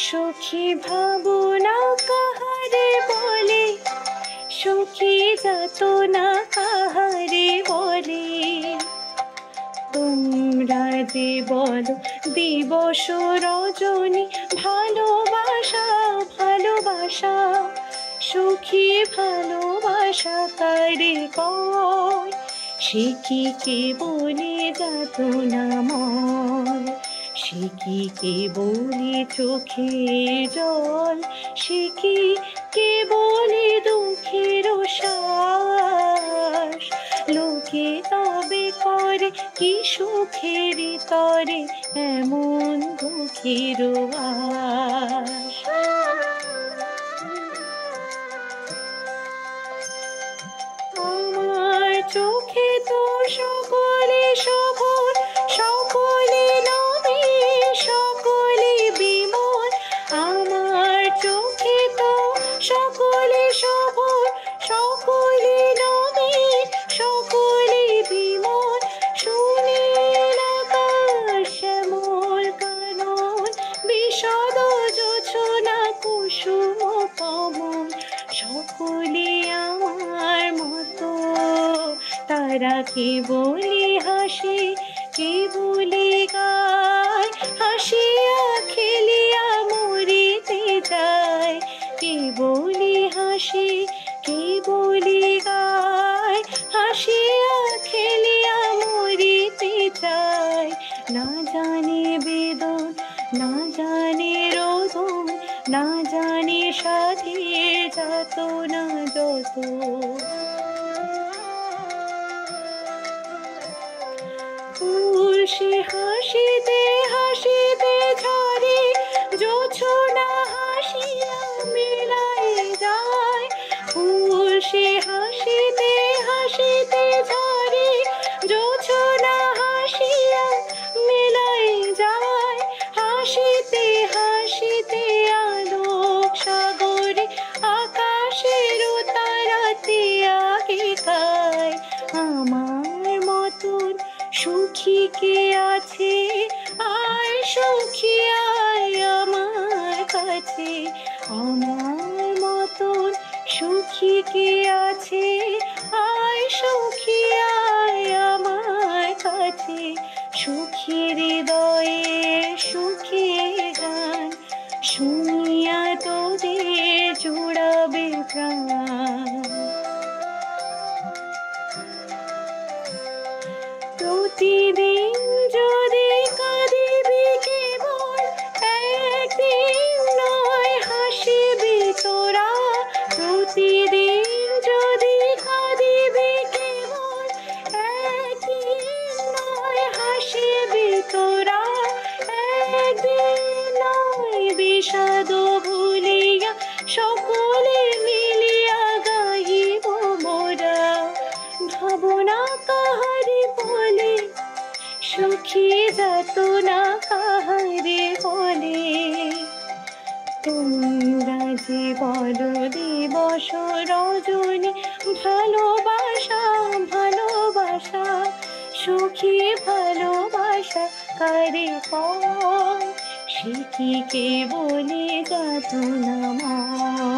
সখী ভাবনা কাহারে বলে, সখী যাতনা কাহারে বলে। তোমরা যে বলো দিবস রজনী ভালোবাসা ভালোবাসা, সখী ভালোবাসা কারে কয়? সে কি কেবলে যাতনাময়, সে কি কেবলে চোখের জল, সে কি কেবলে দুঃখের শ্বাস। লোকে তবে করে কি সুখের তরে এমন দুঃখের বাস। আমার চোখে তো সকলে সফল, সকলে নবীন, সকলে বিমল। আমার চোখে তো সকলে সফল, সকলে নবীন, সকলে বিমল। সুনীল আকাশ শ্যামল কানন, বিশদ জোছনা কুসুম কমল। সকলে আমার মতো, তারা কেবলি হাসে কেবলি গায়, হাসিয়া খেলিয়া মরিতে যায়। কেবলি হাসে কেবলি গায়, হাসিয়া খেলিয়া মরিতে যায়। না জানে বেদন, না জানে রোদন, না জানে সাধের যাতনা যত। ফুল সে হাসিতে হাসিতে ঝরে, জোছনা হাসিয়া মেলায় যায়। ফুল সে হাসিতে হাসিতে ঝরে, জোছনা হাসিয়া মেলায় যায়। হাসিতে হাসিতে আলোক সাগরে, আকাশের তারাতে আগে গায়। আমার মতন সুখী কে আছে, আয় সুখী আয় আমার কাছে। আমার মতন সুখী কে আছে, আয় সুখী আয় আমার কাছে। সুখী হৃদয়ে সুখী গান, শুনিয়া তোদের জুড়াবে প্রাণ। প্রতিদিন যদি কাঁদিবি কেবল, একদিন নয় হাসিবি তোরা। প্রতিদিন যদি কাঁদিবি কেবল, একদিন নয় হাসিবি তোরা। একদিন নয় বিষাদ ভুলিয়া সকলে মিলিয়া গাহিব মোরা। ভাবনা কাহারে বলে, সখী যাতনা কাহারে বলে। তোমরা যে বলো দিবস রজনী ভালোবাসা ভালোবাসা, সখী ভালোবাসা কারে কয়? সে কি কেবলে যাতনাময়।